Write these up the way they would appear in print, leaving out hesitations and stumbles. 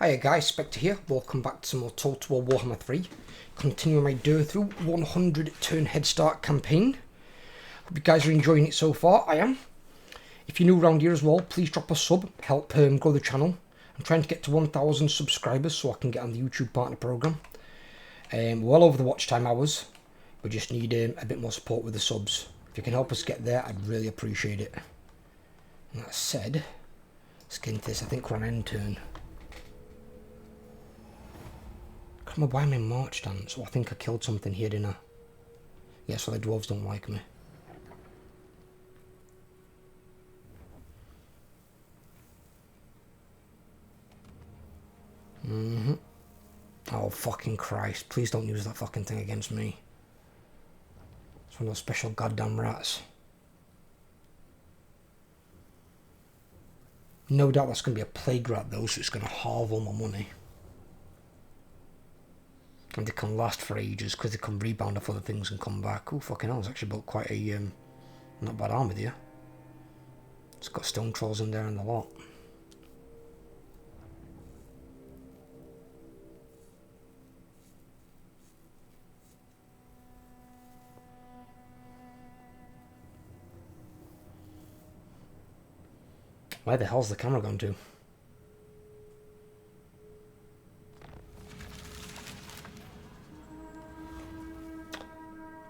Hiya guys, Spectre here. Welcome back to some more Total War Warhammer 3. Continuing my Durthu 100 turn head start campaign. Hope you guys are enjoying it so far. I am. If you're new around here as well, please drop a sub. Help grow the channel. I'm trying to get to 1,000 subscribers so I can get on the YouTube partner program. Well over the watch time hours. We just need a bit more support with the subs. If you can help us get there, I'd really appreciate it. And that said, let's get into this. I think we're on end turn. I don't know why I'm in March dance. So I think I killed something here, didn't I? Yeah, so the dwarves don't like me. Oh, fucking Christ. Please don't use that fucking thing against me. It's one of those special goddamn rats. No doubt that's going to be a plague rat though, so it's going to halve all my money. And they can last for ages because they can rebound off other things and come back. Oh, fucking hell, it's actually built quite a not bad army there. It's got stone trolls in there and a lot. Where the hell's the camera gone to?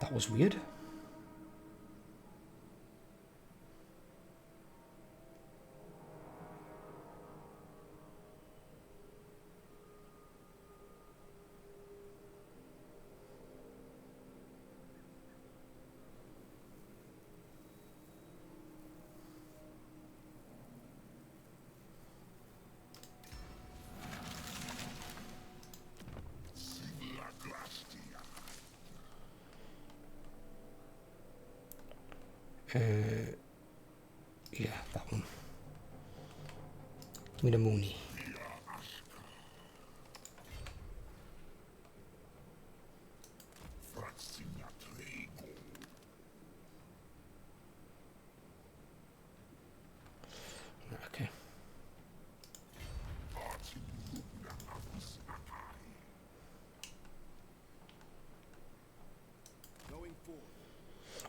That was weird. Yeah, that one. With a Mooney. Okay.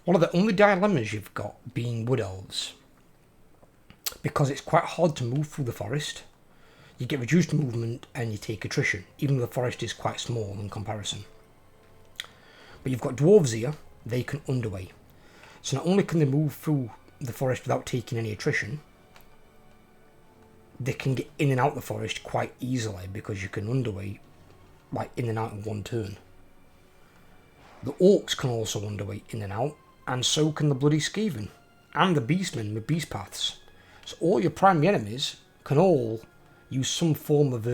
One of the only dilemmas you've got being Wood Elves, because it's quite hard to move through the forest. You get reduced movement and you take attrition, even though the forest is quite small in comparison. But you've got dwarves here, they can underway. So not only can they move through the forest without taking any attrition, they can get in and out the forest quite easily because you can underway like in and out in one turn. The orcs can also underway in and out, and so can the bloody Skaven and the beastmen with beast paths. So all your primary enemies can all use some form of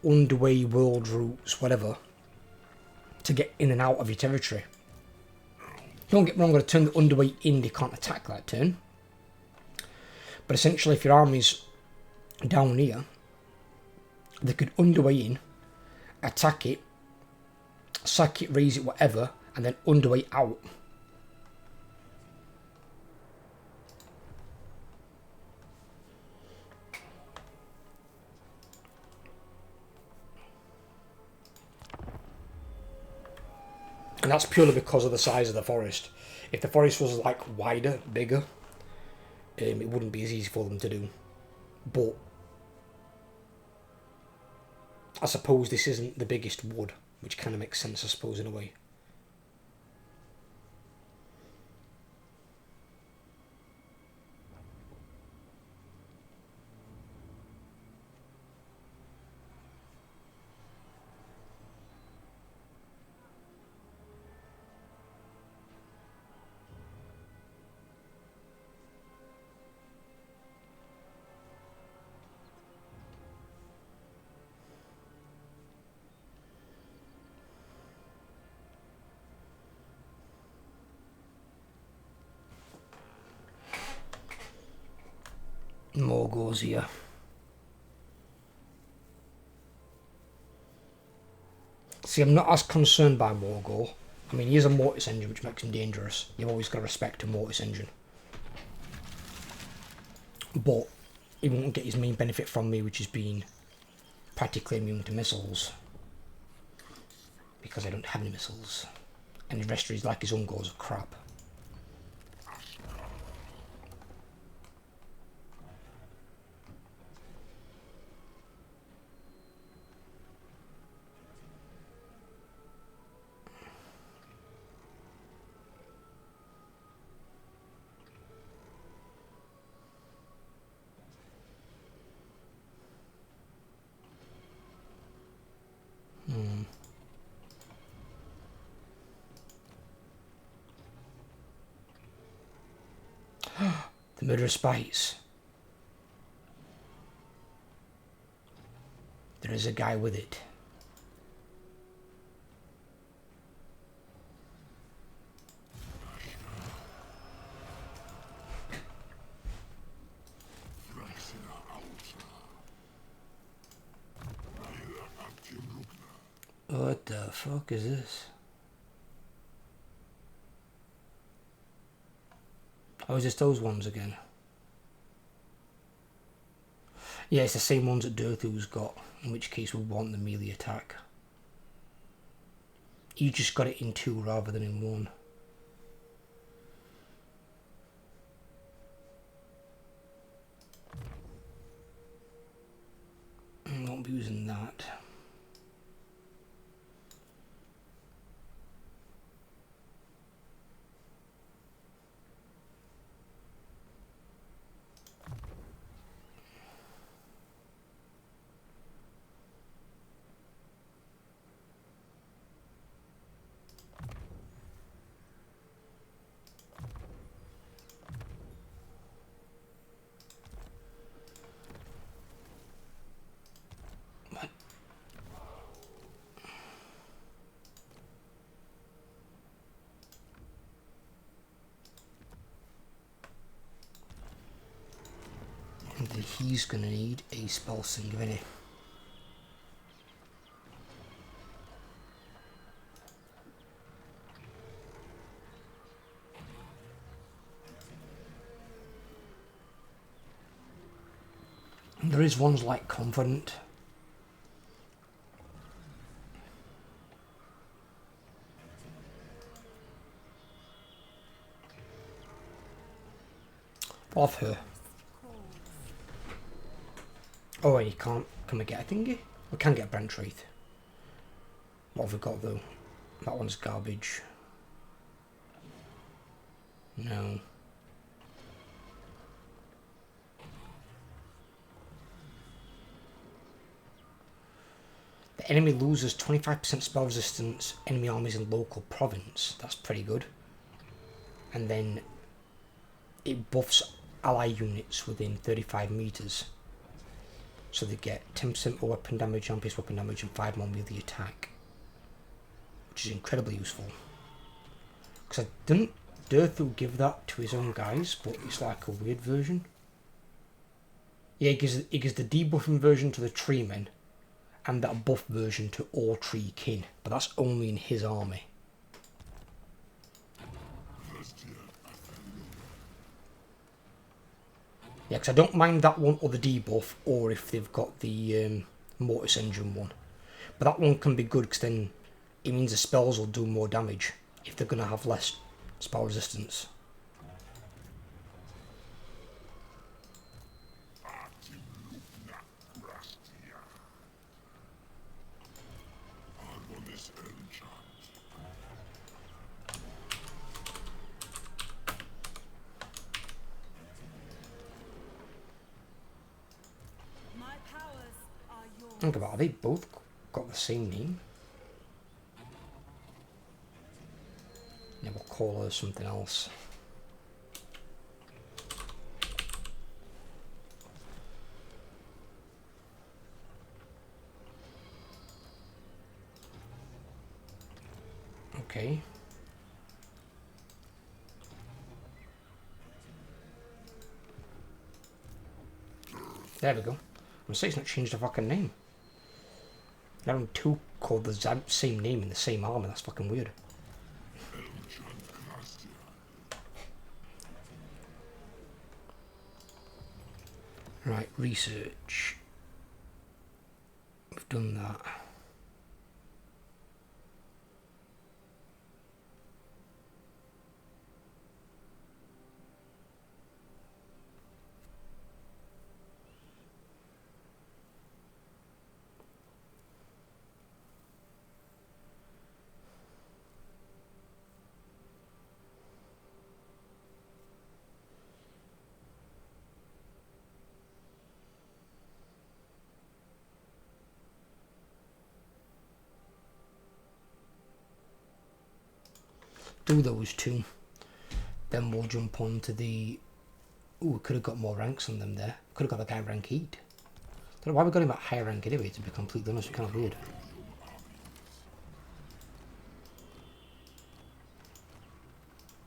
underway, world routes, whatever, to get in and out of your territory. Don't get me wrong, on a turn the underway in, they can't attack that turn. But essentially, if your army's down here, they could underway in, attack it, sack it, raise it, whatever, and then underway out. And that's purely because of the size of the forest. If the forest was like wider, bigger, it wouldn't be as easy for them to do. But I suppose this isn't the biggest wood, which kind of makes sense, I suppose, in a way. More goes here. See, I'm not as concerned by Morgul. I mean, he is a mortis engine, which makes him dangerous. You've always got to respect a mortis engine. But he won't get his main benefit from me, which is being practically immune to missiles. Because I don't have any missiles. And the rest of his, like his own goals are crap. The murderous spies. There is a guy with it. What the fuck is this? Oh, is this those ones again? Yeah, it's the same ones that Durthu's got, in which case we want the melee attack. He just got it in 2 rather than in 1. I won't be using that. He's gonna need a spell singer, isn't he? There is ones like Confident. Off her. Oh, and you can't. Can we get a thingy? We can get Brent Wraith. What have we got though? That one's garbage. No. The enemy loses 25% spell resistance, enemy armies in local province. That's pretty good. And then it buffs ally units within 35 meters. So they get 10% more weapon damage, on-base weapon damage, and 5 more melee attack. Which is incredibly useful. Because I didn't Durthu give that to his own guys, but it's like a weird version. Yeah, he gives the debuffing version to the treemen, and that buff version to all tree kin, but that's only in his army. Yeah, because I don't mind that one or the debuff, or if they've got the Mortis Engine one. But that one can be good, because then it means the spells will do more damage, if they're going to have less spell resistance. Think about it, they both got the same name. Yeah, we'll call her something else. Okay. There we go. I'm saying it's not changed the fucking name. Now I'm 2 called the same name in the same armor. That's fucking weird. Right, research. done that. Do those two, then we'll jump on to the... Ooh, we could have got more ranks on them there. Could have got the guy rank 8. Don't know why we got him at higher rank anyway, to be completely honest. It's kind of weird.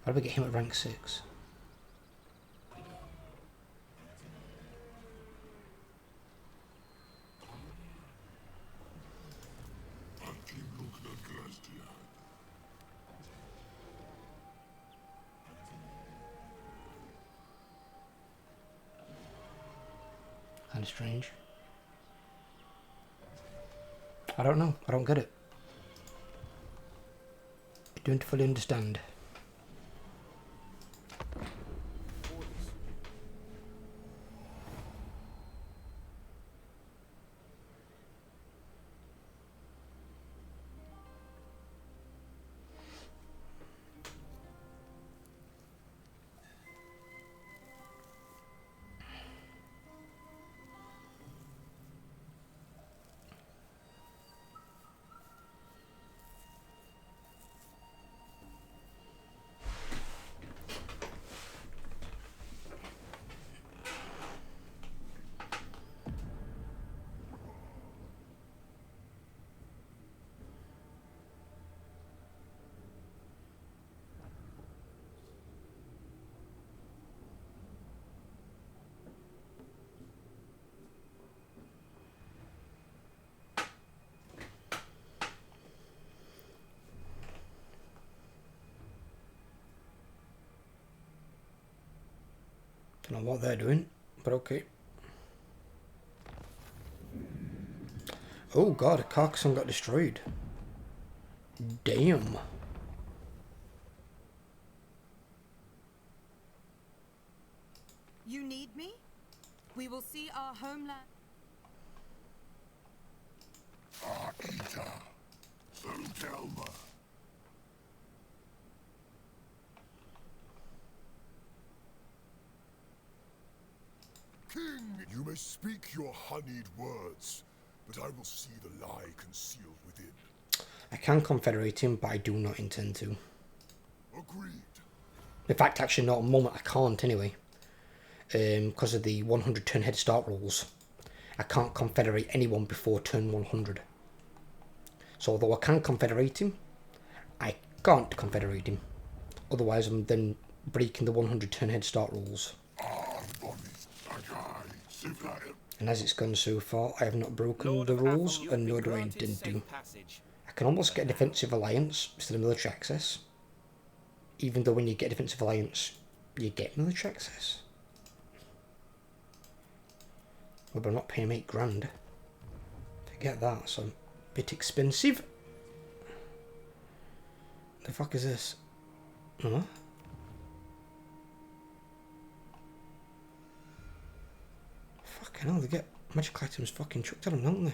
Why did we get him at rank 6? Kind of strange. I don't know. I don't get it. I don't fully understand. Don't know what they're doing, but okay. Oh god, Carcassonne got destroyed. Damn. You need me? We will see our homeland. Akita, Sotelma. King, you may speak your honeyed words, but I will see the lie concealed within. I can confederate him, but I do not intend to. Agreed. In fact, actually not at the moment, I can't anyway. Because of the 100 turn head start rules. I can't confederate anyone before turn 100. So although I can confederate him, I can't confederate him. Otherwise I'm then breaking the 100 turn head start rules. And as it's gone so far, I have not broken the rules, and nor do I intend to. I can almost get a defensive alliance instead of military access. Even though when you get defensive alliance, you get military access. Well, but I'm not paying 8 grand. Forget that, so a bit expensive. The fuck is this? Huh? Fucking hell, they get magic items fucking chucked at them, don't they?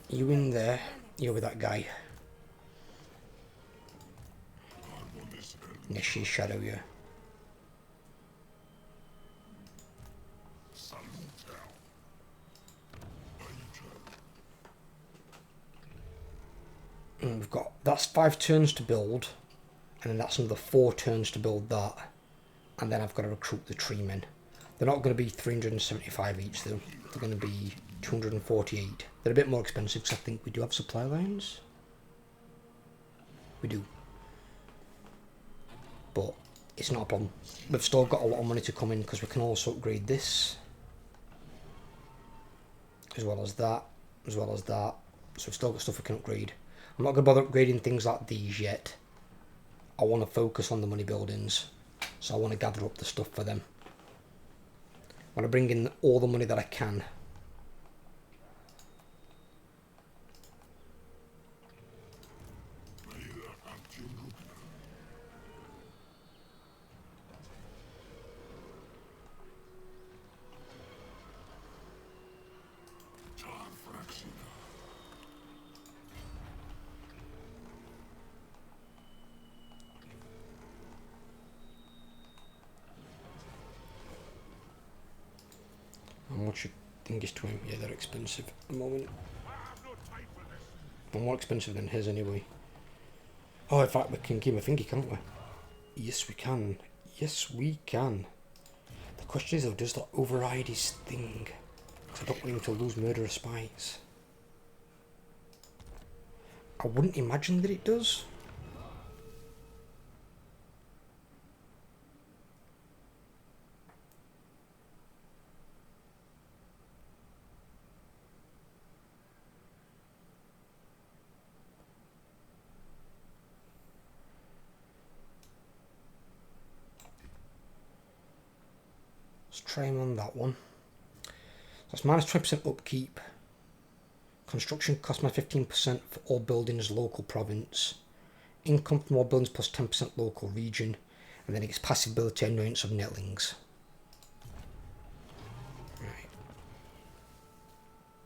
You in there, you're with that guy. Yes, she's shadow you. And we've got, that's 5 turns to build, and then that's another 4 turns to build that, and then I've got to recruit the tree men. They're not going to be 375 each though, they're going to be 248. They're a bit more expensive because I think we do have supply lines. We do. But it's not a problem. We've still got a lot of money to come in because we can also upgrade this. As well as that. As well as that. So we've still got stuff we can upgrade. I'm not going to bother upgrading things like these yet. I want to focus on the money buildings. So I want to gather up the stuff for them. I want to bring in all the money that I can. How much you think is to him? Yeah, they're expensive at the moment. They're more expensive than his anyway. Oh, in fact, we can give him a thingy, can't we? Yes, we can. Yes, we can. The question is, though, does that override his thing? Because I don't want him to lose murderous spies. I wouldn't imagine that it does. Let's try him on that one. That's minus 20% upkeep. Construction cost my 15% for all buildings local province. Income from all buildings plus 10% local region. And then it gets passive ability annoyance of netlings. Right.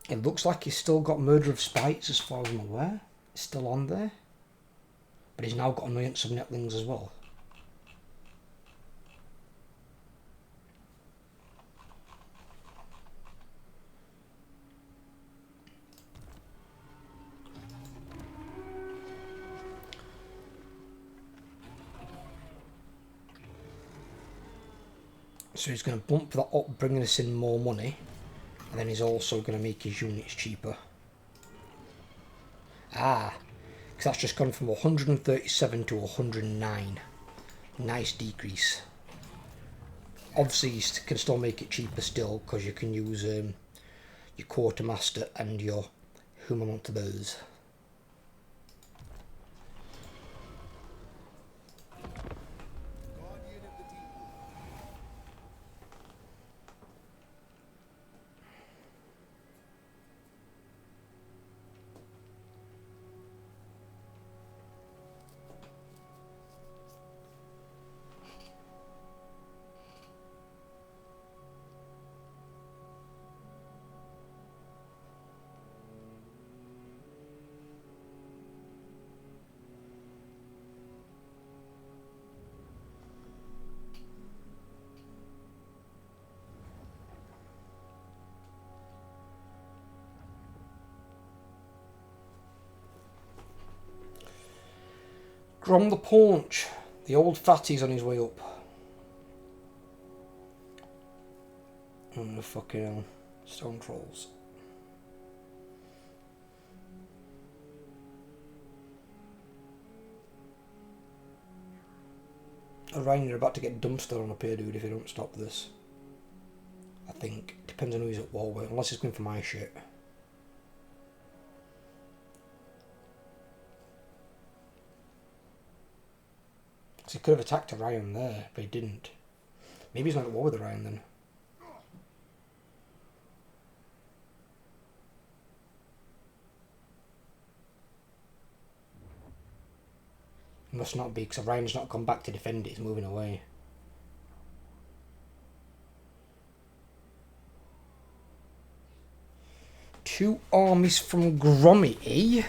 It looks like he's still got murder of spites as far as I'm aware. It's still on there. But he's now got annoyance of netlings as well. So he's going to bump that up, bringing us in more money. And then he's also going to make his units cheaper. Ah, because that's just gone from 137 to 109. Nice decrease. Obviously, you can still make it cheaper still, because you can use your quartermaster and your humamontabers. Grom the Paunch. The old fatty's on his way up. Oh, fucking hell. Stone trolls. Orion, you're about to get dumpster on up here, dude, if you don't stop this. I think. Depends on who he's at war with, unless he's going for my shit. Because he could have attacked Orion there, but he didn't. Maybe he's not at war with Orion then. He must not be, because Orion's not gone back to defend it, he's moving away. Two armies from Grommy, eh?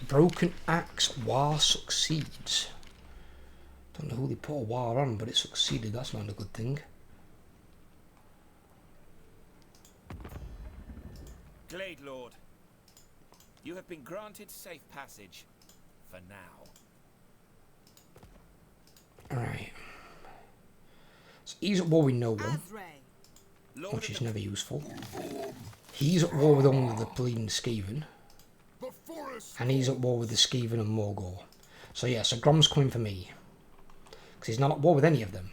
Broken Axe War succeeds. Don't know who they put a war on, but it succeeded. That's not a good thing. Glade Lord, you have been granted safe passage for now. Alright. So he's at war with no one, which is never useful. He's at war with only the bleeding Skaven. And he's at war with the Skaven and Morgor. So yeah, so Grom's coming for me. Because he's not at war with any of them.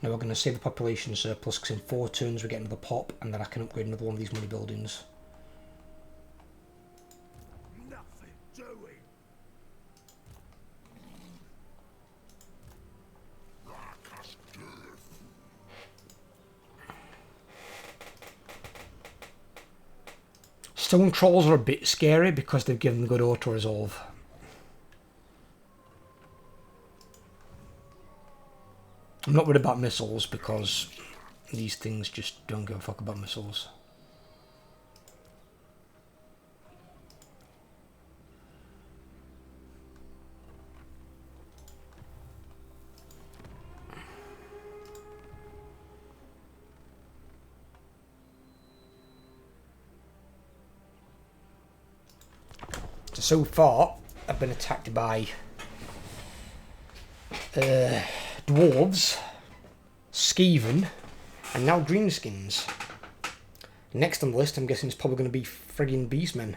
Now we're going to save the population surplus because in 4 turns we get another pop and then I can upgrade another one of these money buildings. Nothing doing. Stone trolls are a bit scary because they've given the good auto resolve. I'm not worried about missiles because these things just don't give a fuck about missiles. So far, I've been attacked by dwarves, Skeven, and now greenskins. Next on the list, I'm guessing it's probably going to be friggin' beastmen.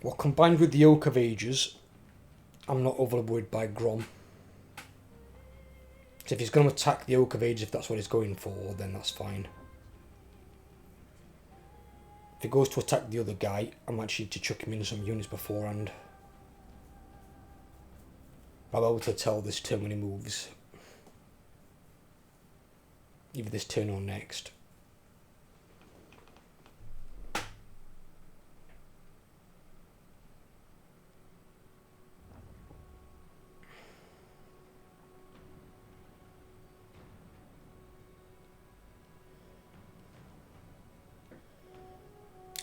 Well, combined with the Oak of Ages, I'm not overly worried by Grom. So if he's going to attack the Oak of Ages, if that's what he's going for, then that's fine. If he goes to attack the other guy, I'm actually to chuck him in some units beforehand. I'll be able to tell this turn when he moves. Either this turn or next.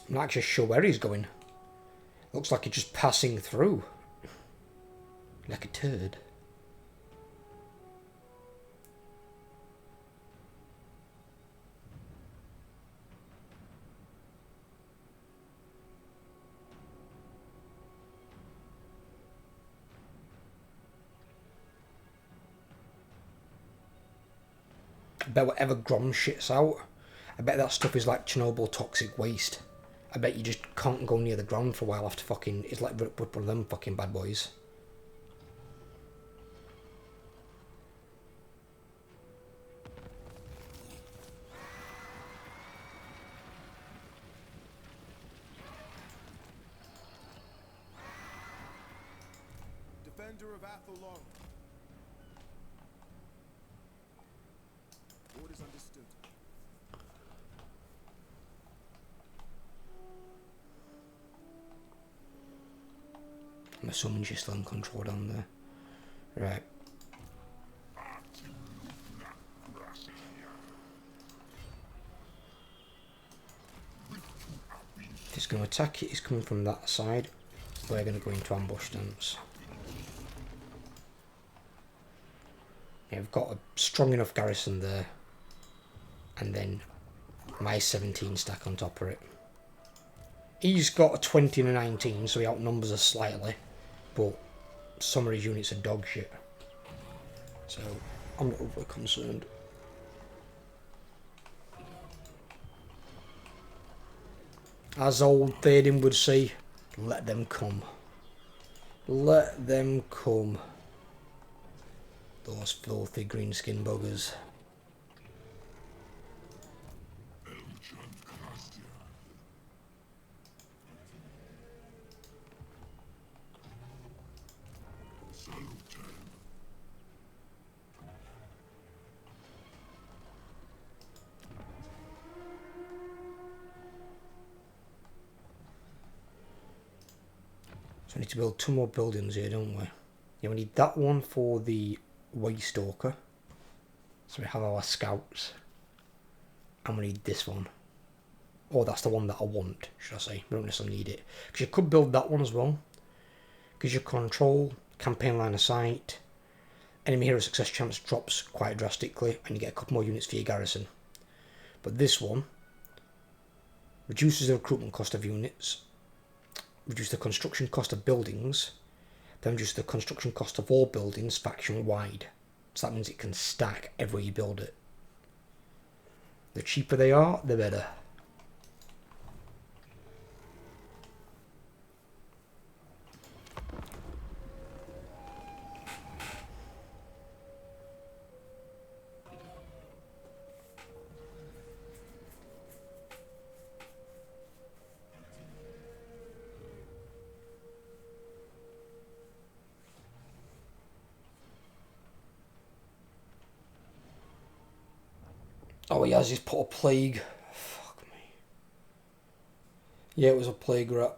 I'm not actually sure where he's going. Looks like he's just passing through. Like a turd. I bet whatever Grom shits out, I bet that stuff is like Chernobyl toxic waste. I bet you just can't go near the ground for a while after fucking... It's like one of them fucking bad boys. Defender of Athelon. Orders understood. I'm assuming she's still in control down there. Right. If he's going to attack it, he's coming from that side. We're going to go into ambush stance. Yeah, we've got a strong enough garrison there. And then my 17 stack on top of it. He's got a 20 and a 19, so he outnumbers us slightly. But some of his units are dog shit. So I'm not overly concerned. As old Theoden would say, let them come. Let them come. Those filthy greenskin buggers. So we need to build 2 more buildings here, don't we? Yeah, we need that one for the Waystalker. So we have our scouts. And we need this one. Oh, that's the one that I want, should I say. We don't necessarily need it. Because you could build that one as well. Gives you control, campaign line of sight, enemy hero success chance drops quite drastically, and you get a couple more units for your garrison. But this one reduces the recruitment cost of units, reduces the construction cost of buildings, then reduces the construction cost of all buildings faction wide. So that means it can stack everywhere you build it. The cheaper they are, the better. Oh, he has just put a plague. Fuck me. Yeah, it was a plague rat.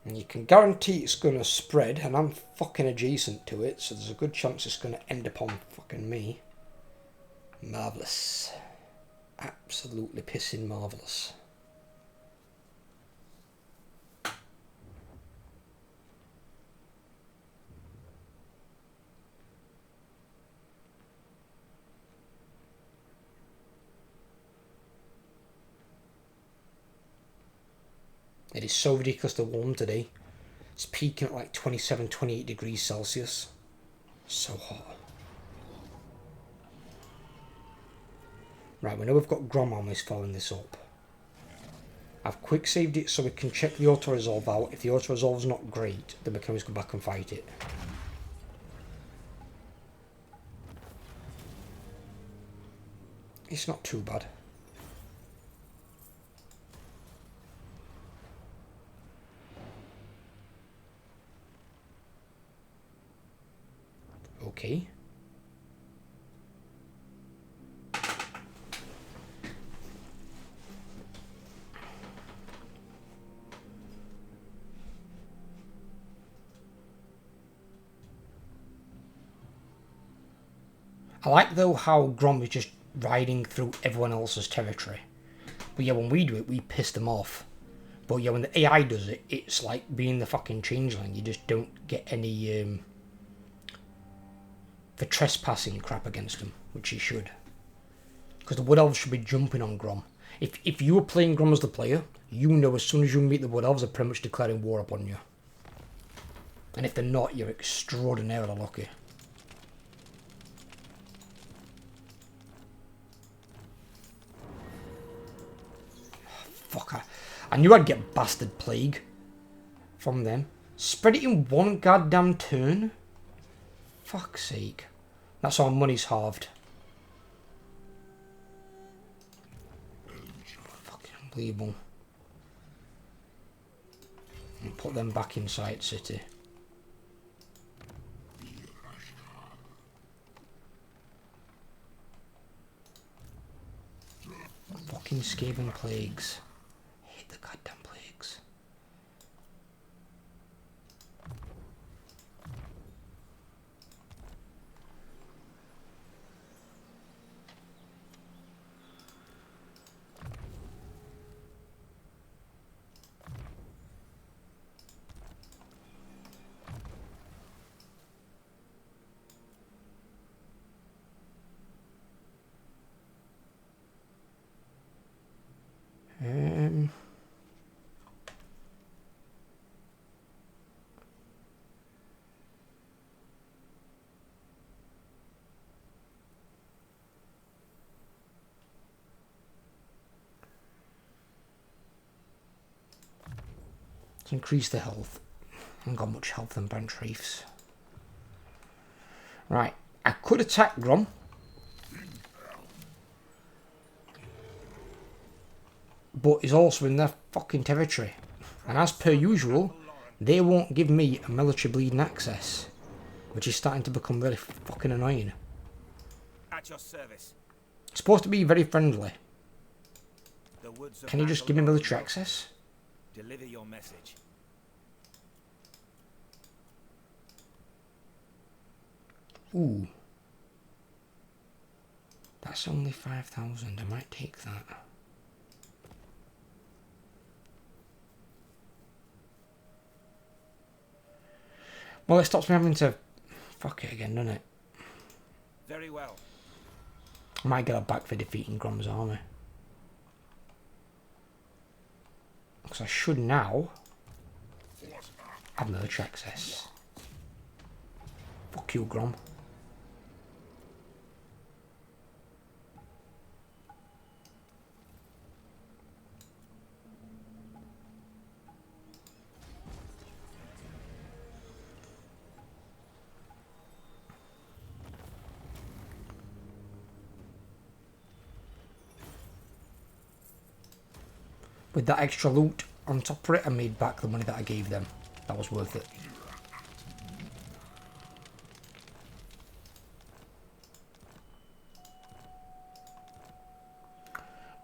And you can guarantee it's going to spread, and I'm fucking adjacent to it, so there's a good chance it's going to end up on fucking me. Marvellous. Absolutely pissing marvellous. It is so ridiculous the warm today. It's peaking at like 27, 28 degrees Celsius. So hot. Right, we know we've got Grom armies following this up. I've quick saved it so we can check the auto-resolve out. If the auto-resolve's not great, then we can always go back and fight it. It's not too bad. Okay. I like though how Grom is just riding through everyone else's territory. But yeah, when we do it, we piss them off. But yeah, when the AI does it, it's like being the fucking changeling. You just don't get any for trespassing crap against them, which you should. Because the Wood Elves should be jumping on Grom. If you were playing Grom as the player, you know as soon as you meet the Wood Elves, they're pretty much declaring war upon you. And if they're not, you're extraordinarily lucky. Fuck, I knew I'd get Bastard Plague from them. Spread it in one goddamn turn? Fuck's sake. That's how our money's halved. Fucking unbelievable. And put them back inside city. Fucking Skaven plagues. I hate the goddamn plagues. Let's increase the health. I haven't got much health in Branch Reefs. Right, I could attack Grom. But he's also in their fucking territory. And as per usual, they won't give me a military bleeding access. Which is starting to become really fucking annoying. At your service. It's supposed to be very friendly. The woods of Can you just give me military access? Deliver your message. Ooh. That's only 5,000. I might take that. Well, it stops me having to fuck it again, doesn't it? Very well. I might get her back for defeating Grom's army. Because I should now have merch access. Fuck you, Grom. With that extra loot on top of it, I made back the money that I gave them. That was worth it.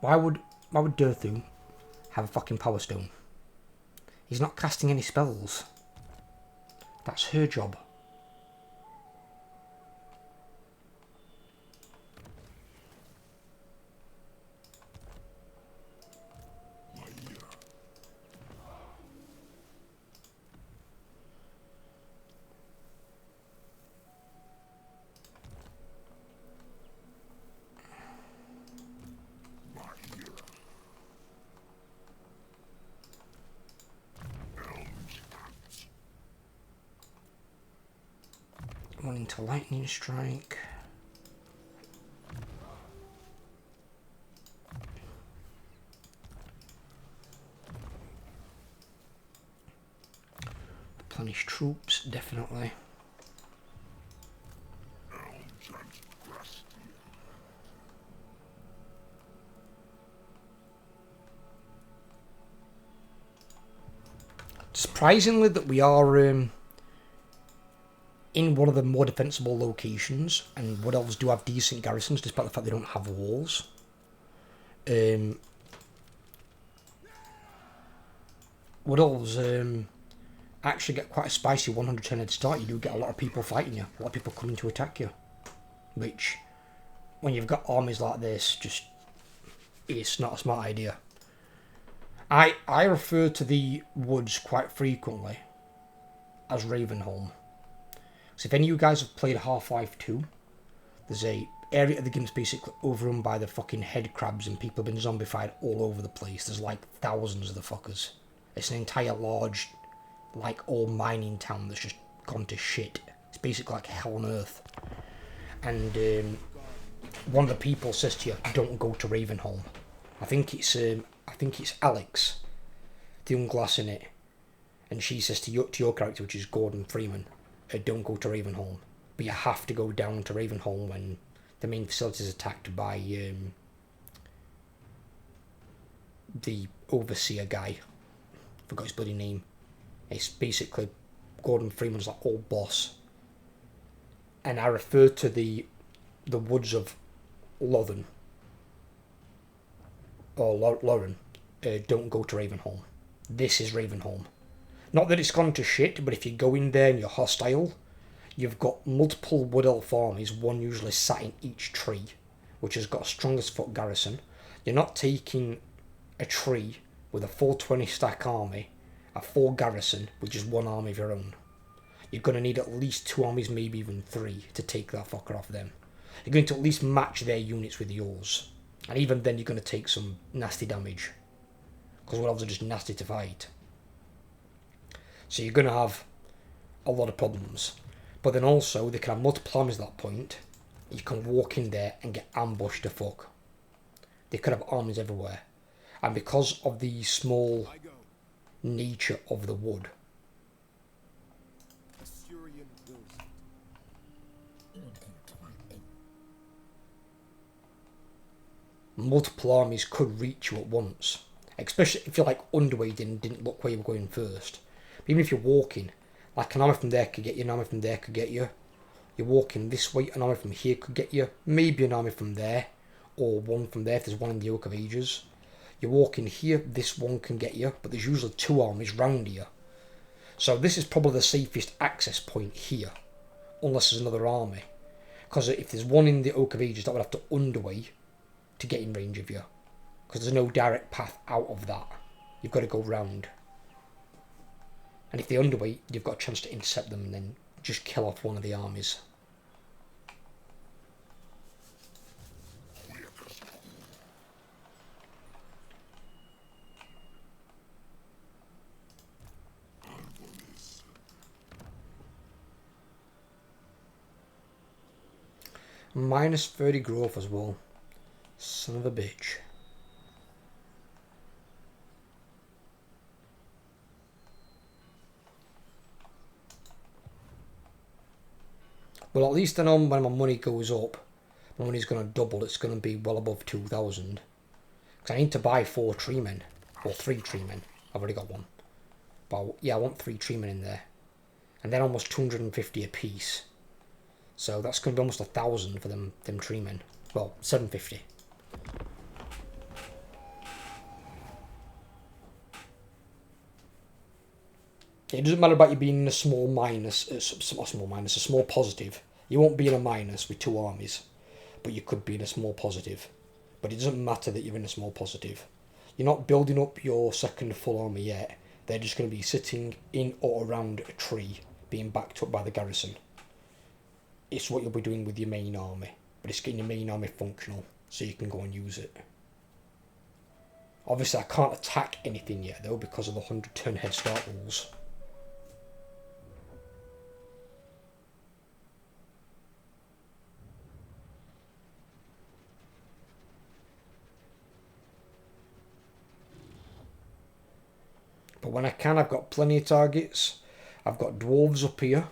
Why would Durthu have a fucking power stone? He's not casting any spells. That's her job. One into lightning strike. Replenish troops, definitely. Surprisingly, that we are in one of the more defensible locations, and Wood Elves do have decent garrisons, despite the fact they don't have walls. Wood Elves actually get quite a spicy 110 head start. You do get a lot of people fighting you, a lot of people coming to attack you, which, when you've got armies like this, just it's not a smart idea. I refer to the woods quite frequently as Ravenholm. So if any of you guys have played Half-Life 2, there's a area of the game that's basically overrun by the fucking head crabs and people have been zombified all over the place. There's like thousands of the fuckers. It's an entire large, like, old mining town that's just gone to shit. It's basically like hell on earth. And one of the people says to you, don't go to Ravenholm. I think it's Alex, the young glass in it. And she says to your character, which is Gordon Freeman, don't go to Ravenholm, but you have to go down to Ravenholm when the main facility is attacked by the overseer guy. Forgot his bloody name. It's basically Gordon Freeman's like old boss, and I refer to the woods of Lothen or Lauren. Don't go to Ravenholm. This is Ravenholm. Not that it's gone to shit, but if you go in there and you're hostile, you've got multiple Wood Elf armies, one usually sat in each tree, which has got a strongest foot garrison. You're not taking a tree with a 420 stack army, a 4 garrison, with just one army of your own. You're going to need at least 2 armies, maybe even 3, to take that fucker off them. You're going to at least match their units with yours. And even then you're going to take some nasty damage, because Wood Elves are just nasty to fight. So you're going to have a lot of problems. But then also, they can have multiple armies at that point. You can walk in there and get ambushed to fuck. They could have armies everywhere. And because of the small nature of the wood, multiple armies could reach you at once. Especially if you're like underweighted and didn't look where you were going first. Even if you're walking, like an army from there could get you, an army from there could get you. You're walking this way, an army from here could get you. Maybe an army from there, or one from there if there's one in the Oak of Ages. You're walking here, this one can get you, but there's usually 2 armies round here. So this is probably the safest access point here, unless there's another army. Because if there's one in the Oak of Ages, that would have to underway to get in range of you. Because there's no direct path out of that. You've got to go round. And if they're underweight, you've got a chance to intercept them and then just kill off one of the armies. Minus 30 growth as well. Son of a bitch. Well, at least I know when my money goes up, my money's going to double. It's going to be well above 2,000. Because I need to buy 4 tree men. Or 3 tree men. I've already got one. But yeah, I want 3 tree men in there. And then almost 250 a piece. So that's going to be almost 1,000 for them tree men. Well, 750. It doesn't matter about you being in a small minus, a small positive. You won't be in a minus with 2 armies, but you could be in a small positive. But it doesn't matter that you're in a small positive. You're not building up your second full army yet. They're just going to be sitting in or around a tree, being backed up by the garrison. It's what you'll be doing with your main army, but it's getting your main army functional, so you can go and use it. Obviously, I can't attack anything yet, though, because of the 100 turn head start rules. But when I can, I've got plenty of targets. I've got dwarves up here.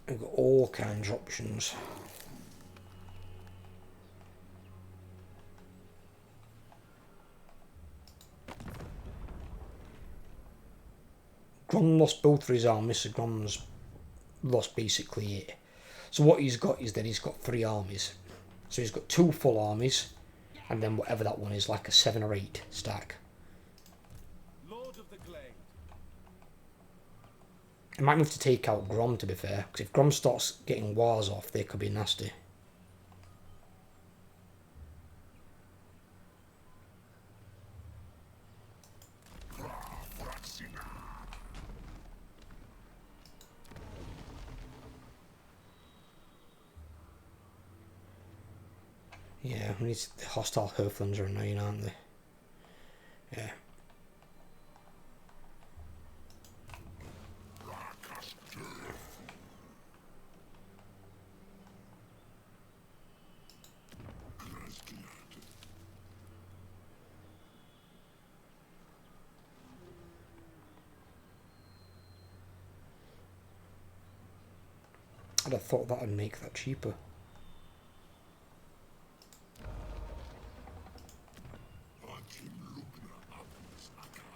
I've got all kinds of options. Grom lost both of his armies, so Grom's lost basically it. So what he's got is that he's got 3 armies. So he's got 2 full armies, and then whatever that one is, like a 7 or 8 stack. Lord of the Glade. I might move to take out Grom, to be fair, because if Grom starts getting wars off, they could be nasty. Yeah, these hostile Herflings are annoying, aren't they? Yeah. I'd have thought that would make that cheaper.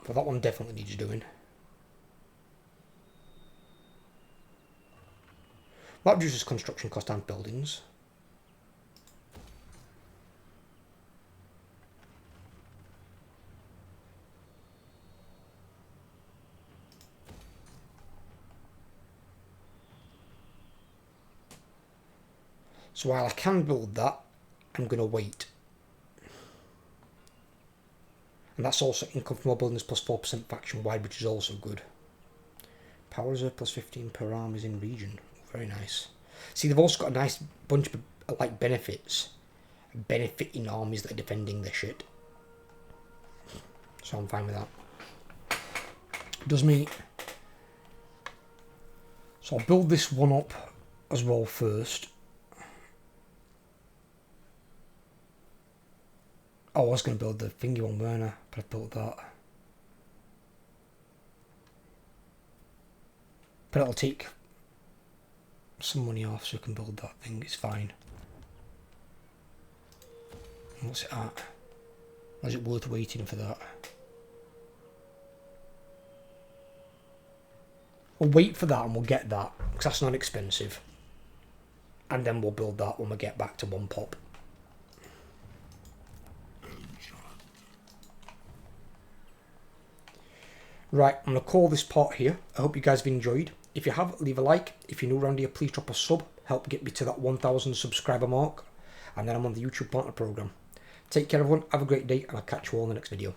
But that one definitely needs doing. That reduces construction cost and buildings. So while I can build that, I'm going to wait. And that's also income from more buildings plus 4% faction wide, which is also good. Power reserve plus 15 per armies in region. Very nice. See, they've also got a nice bunch of like benefits. Benefiting armies that are defending their shit. So I'm fine with that. Does me. So I'll build this one up as well first. Oh, I was going to build the thingy one, weren't I? But I built that. But it'll take some money off so I can build that thing. It's fine. What's it at? Or is it worth waiting for that? We'll wait for that and we'll get that. Because that's not expensive. And then we'll build that when we get back to 1 pop. Right, I'm going to call this part here. I hope you guys have enjoyed. If you have, leave a like. If you're new around here, please drop a sub. Help get me to that 1,000 subscriber mark. And then I'm on the YouTube partner program. Take care everyone, have a great day, and I'll catch you all in the next video.